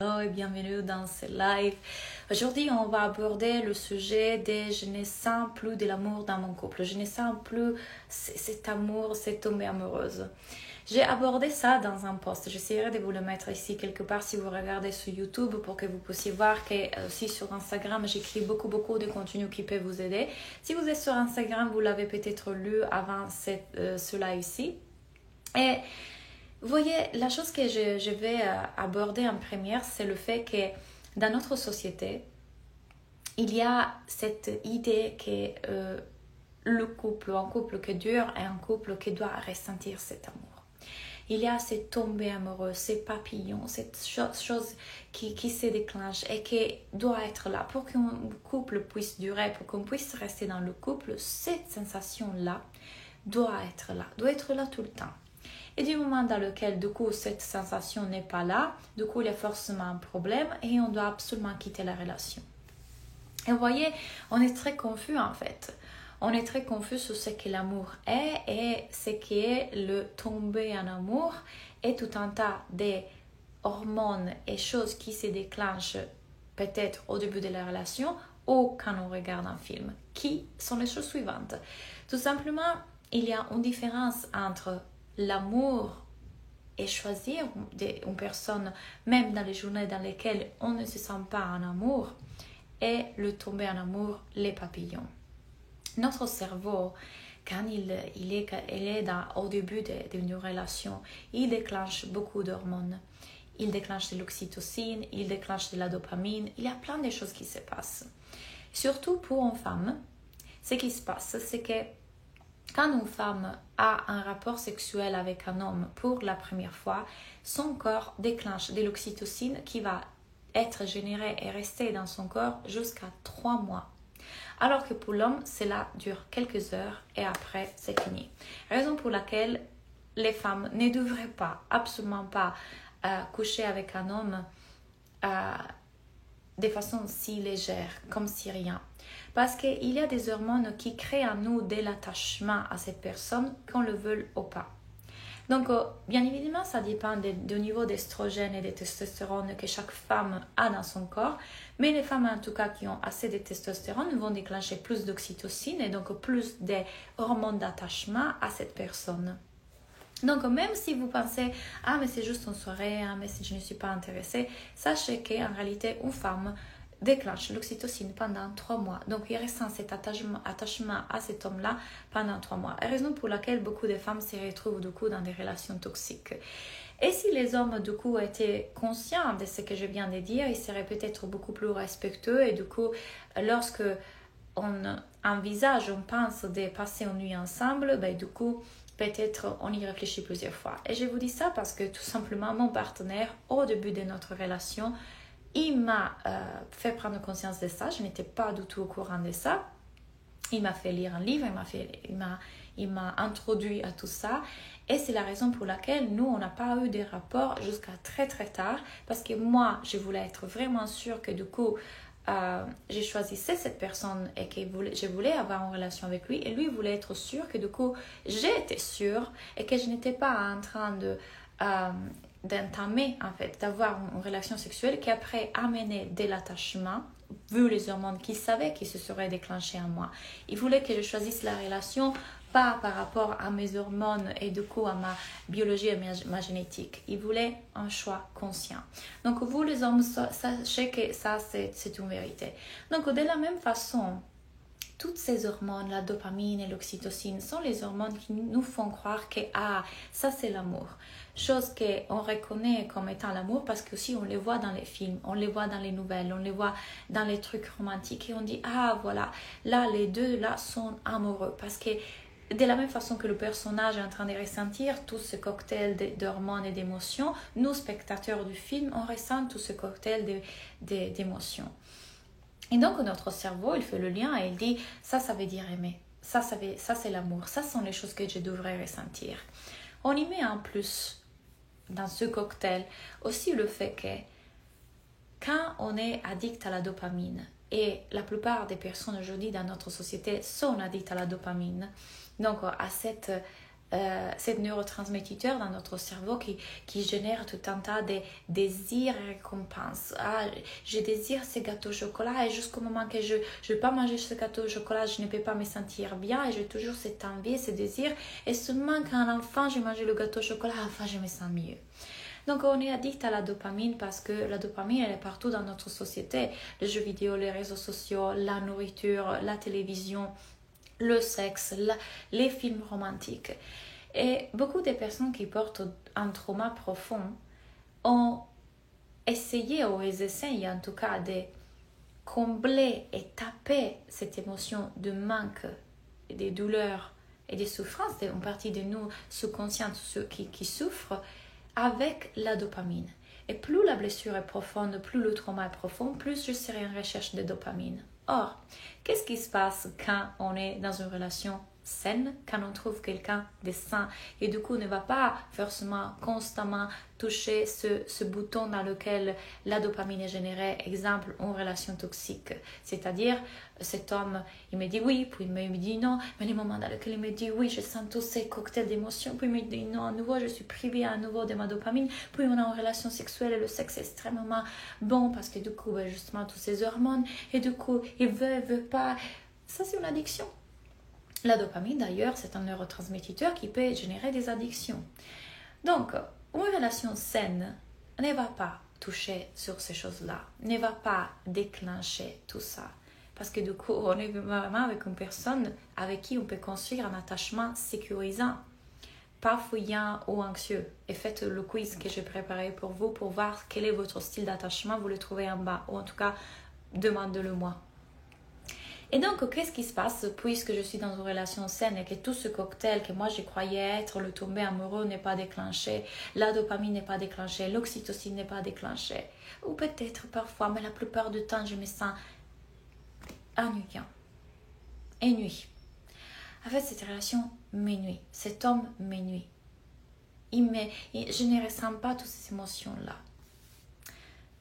Hello et bienvenue dans ce live. Aujourd'hui, on va aborder le sujet de je ne sens plus de l'amour dans mon couple. Je ne sens plus cet amour, cette tombée amoureuse. J'ai abordé ça dans un post. J'essaierai de vous le mettre ici quelque part si vous regardez sur YouTube pour que vous puissiez voir que aussi sur Instagram, j'écris beaucoup de contenu qui peut vous aider. Si vous êtes sur Instagram, vous l'avez peut-être lu avant cela ici. Et vous voyez, la chose que je vais aborder en première, c'est le fait que dans notre société, il y a cette idée que le couple, un couple qui dure est un couple qui doit ressentir cet amour. Il y a cette tombée amoureuse, ces papillons, cette chose qui se déclenche et qui doit être là. Pour qu'un couple puisse durer, pour qu'on puisse rester dans le couple, cette sensation-là doit être là tout le temps. Et du moment dans lequel, du coup, cette sensation n'est pas là, du coup, il y a forcément un problème et on doit absolument quitter la relation. Et vous voyez, on est très confus en fait. On est très confus sur ce que l'amour est et ce qu'est le tomber en amour et tout un tas de hormones et choses qui se déclenchent peut-être au début de la relation ou quand on regarde un film. Qui sont les choses suivantes? Tout simplement, il y a une différence entre l'amour et choisir une personne, même dans les journées dans lesquelles on ne se sent pas en amour, et le tomber en amour, les papillons. Notre cerveau, quand il est au début d'une relation, il déclenche beaucoup d'hormones. Il déclenche de l'oxytocine, il déclenche de la dopamine, il y a plein de choses qui se passent. Surtout pour une femme, ce qui se passe, c'est que quand une femme a un rapport sexuel avec un homme pour la première fois, son corps déclenche de l'oxytocine qui va être générée et rester dans son corps jusqu'à 3 mois. Alors que pour l'homme, cela dure quelques heures et après, c'est fini. Raison pour laquelle les femmes ne devraient pas, absolument pas, coucher avec un homme de façon si légère, comme si rien. Parce qu'il y a des hormones qui créent en nous de l'attachement à cette personne, qu'on le veuille ou pas. Donc, bien évidemment, ça dépend du niveau d'estrogène et de testostérone que chaque femme a dans son corps. Mais les femmes, en tout cas, qui ont assez de testostérone vont déclencher plus d'oxytocine et donc plus de hormones d'attachement à cette personne. Donc, même si vous pensez « Ah, mais c'est juste une soirée, mais si je ne suis pas intéressée », sachez qu'en réalité, une femme déclenche l'oxytocine pendant 3 mois. Donc, il ressent cet attachement à cet homme-là pendant 3 mois. Et raison pour laquelle beaucoup de femmes se retrouvent du coup dans des relations toxiques. Et si les hommes du coup étaient conscients de ce que je viens de dire, ils seraient peut-être beaucoup plus respectueux et du coup, lorsque on envisage, on pense de passer une nuit ensemble, du coup, peut-être on y réfléchit plusieurs fois. Et je vous dis ça parce que tout simplement, mon partenaire, au début de notre relation, il m'a fait prendre conscience de ça. Je n'étais pas du tout au courant de ça. Il m'a fait lire un livre, il m'a introduit à tout ça. Et c'est la raison pour laquelle nous, on n'a pas eu de rapport jusqu'à très tard. Parce que moi, je voulais être vraiment sûre que du coup, j'ai choisi cette personne et que je voulais avoir une relation avec lui. Et lui voulait être sûr que du coup, j'étais sûre et que je n'étais pas en train d'entamer, en fait, d'avoir une relation sexuelle qui après amenait de l'attachement, vu les hormones qu'il savait qui se seraient déclenchées en moi. Il voulait que je choisisse la relation pas par rapport à mes hormones et du coup à ma biologie et ma génétique. Il voulait un choix conscient. Donc vous les hommes, sachez que ça c'est une vérité. Donc de la même façon, toutes ces hormones, la dopamine et l'oxytocine, sont les hormones qui nous font croire que ça c'est l'amour. Chose qu'on reconnaît comme étant l'amour parce que aussi on les voit dans les films, on les voit dans les nouvelles, on les voit dans les trucs romantiques et on dit voilà, là les deux là sont amoureux parce que de la même façon que le personnage est en train de ressentir tout ce cocktail d'hormones et d'émotions, nous spectateurs du film, on ressent tout ce cocktail d'émotions. Et donc, notre cerveau, il fait le lien et il dit, ça veut dire aimer. Ça c'est l'amour. Ça sont les choses que je devrais ressentir. On y met en plus, dans ce cocktail, aussi le fait que quand on est addict à la dopamine, et la plupart des personnes aujourd'hui dans notre société sont addictes à la dopamine, donc à cette ces neurotransmetteurs dans notre cerveau qui génèrent tout un tas de désirs et récompenses. Ah, je désire ce gâteau au chocolat et jusqu'au moment que je ne vais pas manger ce gâteau au chocolat, je ne peux pas me sentir bien et j'ai toujours cette envie, ce désir. Et seulement quand enfin j'ai mangé le gâteau au chocolat, enfin je me sens mieux. Donc on est addict à la dopamine parce que la dopamine elle est partout dans notre société. Les jeux vidéo, les réseaux sociaux, la nourriture, la télévision, le sexe, les films romantiques. Et beaucoup de personnes qui portent un trauma profond ont essayé, ou ils essayent en tout cas, de combler et taper cette émotion de manque, des douleurs et des souffrances, une partie de nous sous-conscientes, ceux qui souffrent, avec la dopamine. Et plus la blessure est profonde, plus le trauma est profond, plus je serai en recherche de dopamine. Or, qu'est-ce qui se passe quand on est dans une relation saine, quand on trouve quelqu'un de sain et du coup on ne va pas forcément constamment toucher ce bouton dans lequel la dopamine est générée, exemple une relation toxique, c'est-à-dire cet homme il me dit oui, puis il me dit non, mais les moments dans lesquels il me dit oui, je sens tous ces cocktails d'émotions, puis il me dit non à nouveau, je suis privée à nouveau de ma dopamine, puis on a une relation sexuelle et le sexe est extrêmement bon parce que du coup justement tous ces hormones et du coup il veut pas, ça c'est une addiction. La dopamine, d'ailleurs, c'est un neurotransmetteur qui peut générer des addictions. Donc, une relation saine ne va pas toucher sur ces choses-là, ne va pas déclencher tout ça. Parce que du coup, on est vraiment avec une personne avec qui on peut construire un attachement sécurisant, pas fouillant ou anxieux. Et faites le quiz que j'ai préparé pour vous pour voir quel est votre style d'attachement. Vous le trouvez en bas, ou en tout cas, demandez-le-moi. Et donc, qu'est-ce qui se passe puisque je suis dans une relation saine et que tout ce cocktail que moi je croyais être le tombé amoureux n'est pas déclenché, la dopamine n'est pas déclenchée, l'oxytocine n'est pas déclenchée, ou peut-être parfois, mais la plupart du temps, je me sens ennuyant, ennuyé. En fait, cette relation m'ennuie, cet homme m'ennuie. Je ne ressens pas toutes ces émotions-là.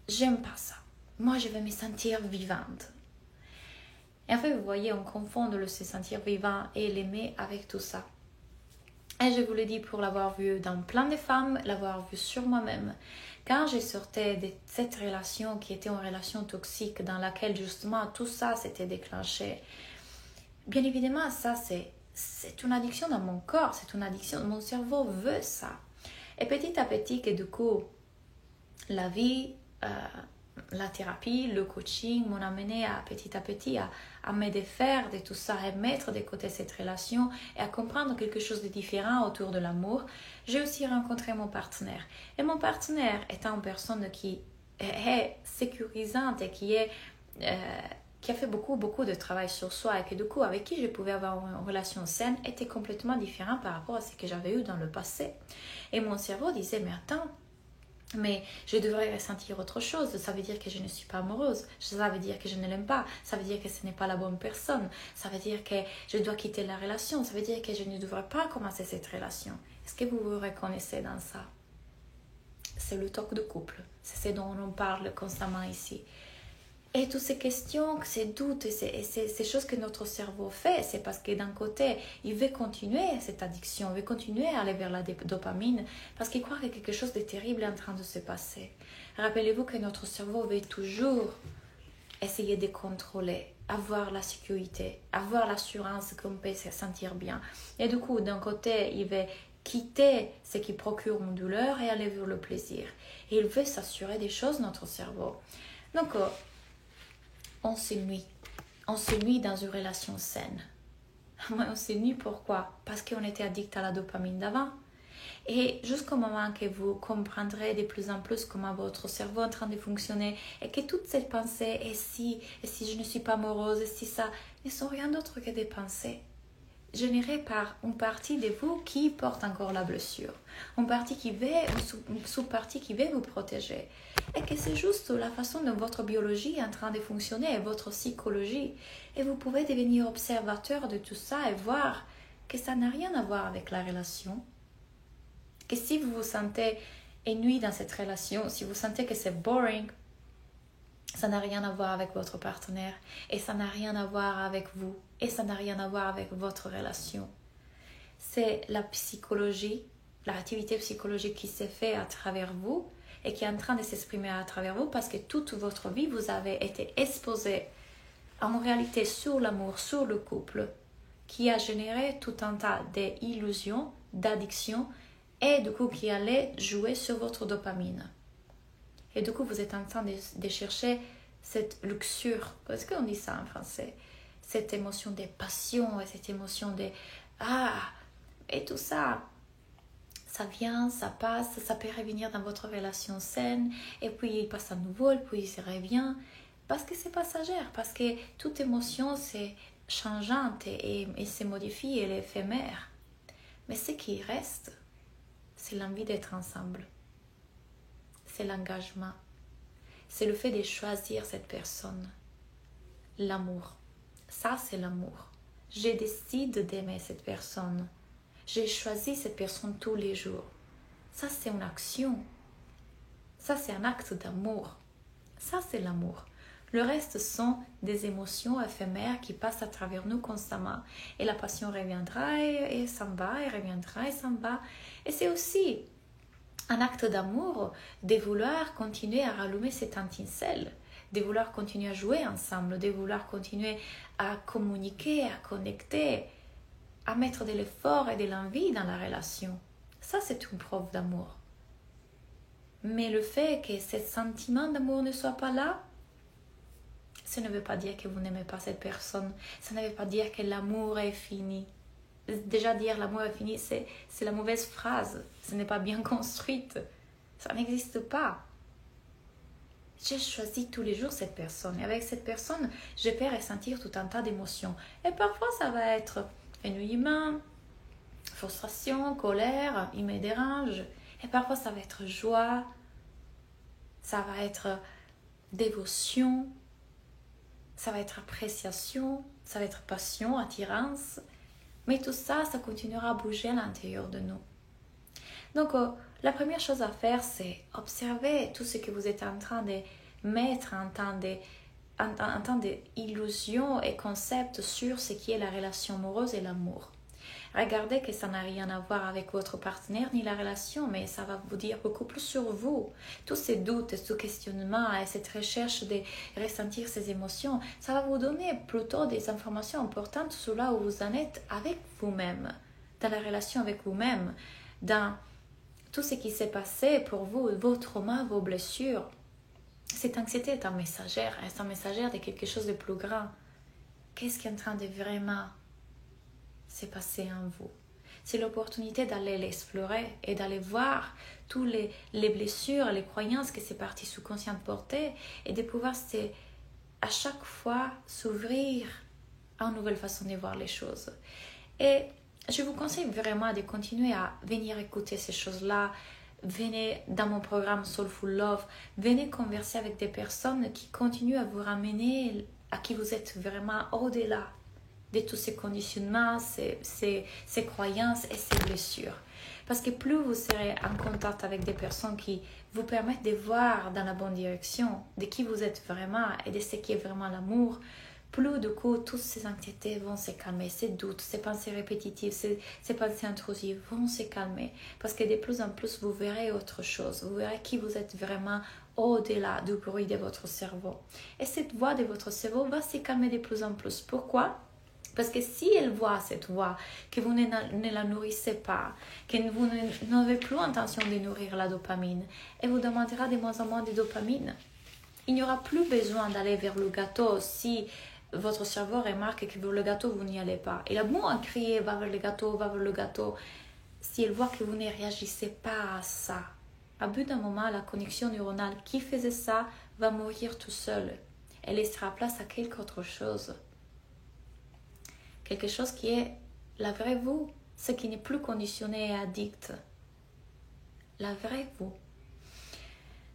J'aime pas ça. Moi, je veux me sentir vivante. Et en fait, vous voyez, on confond le se sentir vivant et l'aimer avec tout ça. Et je vous le dis pour l'avoir vu dans plein de femmes, l'avoir vu sur moi-même. Quand je sortais de cette relation qui était une relation toxique dans laquelle justement tout ça s'était déclenché, bien évidemment, ça c'est une addiction dans mon corps, c'est une addiction, mon cerveau veut ça. Et petit à petit, que du coup, la vie... la thérapie, le coaching m'ont amené petit à petit à me défaire de tout ça, à mettre de côté cette relation et à comprendre quelque chose de différent autour de l'amour. J'ai aussi rencontré mon partenaire. Et mon partenaire étant une personne qui est sécurisante et qui a fait beaucoup de travail sur soi et que du coup avec qui je pouvais avoir une relation saine était complètement différent par rapport à ce que j'avais eu dans le passé. Et mon cerveau disait, mais attends, mais je devrais ressentir autre chose, ça veut dire que je ne suis pas amoureuse, ça veut dire que je ne l'aime pas, ça veut dire que ce n'est pas la bonne personne, ça veut dire que je dois quitter la relation, ça veut dire que je ne devrais pas commencer cette relation. Est-ce que vous vous reconnaissez dans ça? C'est le talk de couple, c'est ce dont on parle constamment ici. Et toutes ces questions, ces doutes et ces choses que notre cerveau fait, c'est parce que d'un côté, il veut continuer cette addiction, il veut continuer à aller vers la dopamine, parce qu'il croit que quelque chose de terrible est en train de se passer. Rappelez-vous que notre cerveau veut toujours essayer de contrôler, avoir la sécurité, avoir l'assurance qu'on peut se sentir bien. Et du coup, d'un côté, il veut quitter ce qui procure une douleur et aller vers le plaisir. Et il veut s'assurer des choses, notre cerveau. Donc, on s'ennuie. On s'ennuie dans une relation saine. On s'ennuie pourquoi? Parce qu'on était addict à la dopamine d'avant. Et jusqu'au moment que vous comprendrez de plus en plus comment votre cerveau est en train de fonctionner et que toutes ces pensées, et si je ne suis pas amoureuse, et si ça, ne sont rien d'autre que des pensées générées par une partie de vous qui porte encore la blessure, une partie qui veut, une sous-partie qui veut vous protéger, et que c'est juste la façon dont votre biologie est en train de fonctionner et votre psychologie, et vous pouvez devenir observateur de tout ça et voir que ça n'a rien à voir avec la relation, que si vous vous sentez ennuyé dans cette relation, si vous sentez que c'est boring, ça n'a rien à voir avec votre partenaire et ça n'a rien à voir avec vous et ça n'a rien à voir avec votre relation. c'est la psychologie, l'activité psychologique qui s'est faite à travers vous et qui est en train de s'exprimer à travers vous parce que toute votre vie, vous avez été exposé en réalité sur l'amour, sur le couple, qui a généré tout un tas d'illusions, d'addictions et du coup qui allait jouer sur votre dopamine. Et du coup, vous êtes en train de chercher cette luxure, est-ce qu'on dit ça en français? Cette émotion de passion et cette émotion de et tout ça, ça vient, ça passe, ça peut revenir dans votre relation saine, et puis il passe à nouveau, et puis il revient, parce que c'est passagère, parce que toute émotion c'est changeante et se modifie, elle est éphémère. Mais ce qui reste, c'est l'envie d'être ensemble, c'est l'engagement, c'est le fait de choisir cette personne, l'amour. Ça, c'est l'amour. Je décide d'aimer cette personne. J'ai choisi cette personne tous les jours. Ça, c'est une action. Ça, c'est un acte d'amour. Ça, c'est l'amour. Le reste sont des émotions éphémères qui passent à travers nous constamment. Et la passion reviendra et s'en va, et reviendra et s'en va. Et c'est aussi un acte d'amour de vouloir continuer à rallumer cette étincelle, de vouloir continuer à jouer ensemble, de vouloir continuer à communiquer, à connecter, à mettre de l'effort et de l'envie dans la relation. Ça, c'est une preuve d'amour. Mais le fait que ce sentiment d'amour ne soit pas là, ça ne veut pas dire que vous n'aimez pas cette personne. Ça ne veut pas dire que l'amour est fini. Déjà, dire l'amour est fini, c'est la mauvaise phrase. Ce n'est pas bien construite. Ça n'existe pas. J'ai choisi tous les jours cette personne. Et avec cette personne, je peux ressentir tout un tas d'émotions. Et parfois, ça va être ennuyement, frustration, colère, il me dérange. Et parfois, ça va être joie, ça va être dévotion, ça va être appréciation, ça va être passion, attirance. Mais tout ça, ça continuera à bouger à l'intérieur de nous. Donc, la première chose à faire, c'est observer tout ce que vous êtes en train de mettre en temps d'illusions et concepts sur ce qui est la relation amoureuse et l'amour. Regardez que ça n'a rien à voir avec votre partenaire ni la relation, mais ça va vous dire beaucoup plus sur vous. Tous ces doutes, ce questionnement et cette recherche de ressentir ces émotions, ça va vous donner plutôt des informations importantes sur là où vous en êtes avec vous-même, dans la relation avec vous-même, dans tout ce qui s'est passé pour vous, vos traumas, vos blessures. Cette anxiété est un messagère de quelque chose de plus grand. Qu'est-ce qui est en train de vraiment se passer en vous? C'est l'opportunité d'aller l'explorer et d'aller voir toutes les blessures, les croyances que ces parties sous-conscientes portaient et de pouvoir à chaque fois s'ouvrir à une nouvelle façon de voir les choses. Et je vous conseille vraiment de continuer à venir écouter ces choses-là. Venez dans mon programme Soulful Love, venez converser avec des personnes qui continuent à vous ramener à qui vous êtes vraiment au-delà de tous ces conditionnements, ces croyances et ces blessures. Parce que plus vous serez en contact avec des personnes qui vous permettent de voir dans la bonne direction de qui vous êtes vraiment et de ce qui est vraiment l'amour, plus du coup, toutes ces anxiétés vont se calmer, ces doutes, ces pensées répétitives, ces pensées intrusives vont se calmer. Parce que de plus en plus, vous verrez autre chose. Vous verrez qui vous êtes vraiment au-delà du bruit de votre cerveau. Et cette voix de votre cerveau va se calmer de plus en plus. Pourquoi? Parce que si elle voit cette voix, que vous ne la nourrissez pas, que vous n'avez plus l'intention de nourrir la dopamine, elle vous demandera de moins en moins de dopamine. Il n'y aura plus besoin d'aller vers le gâteau si votre cerveau remarque que vers le gâteau, vous n'y allez pas. Il a beau à crier, va vers le gâteau, va vers le gâteau. Si elle voit que vous ne réagissez pas à ça, à bout d'un moment, la connexion neuronale qui faisait ça va mourir tout seul. Elle laissera place à quelque autre chose. Quelque chose qui est la vraie vous, ce qui n'est plus conditionné et addict. La vraie vous.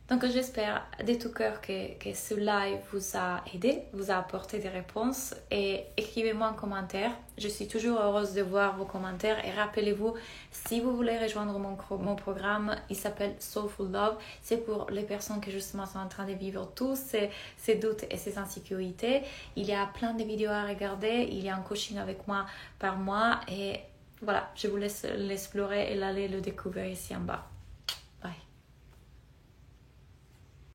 Donc j'espère de tout cœur que ce live vous a aidé, vous a apporté des réponses et écrivez-moi un commentaire. Je suis toujours heureuse de voir vos commentaires et rappelez-vous, si vous voulez rejoindre mon programme, il s'appelle Soulful Love. C'est pour les personnes qui justement sont en train de vivre tous ces doutes et ces insécurités. Il y a plein de vidéos à regarder, il y a un coaching avec moi par mois et voilà, je vous laisse l'explorer et l'aller le découvrir ici en bas.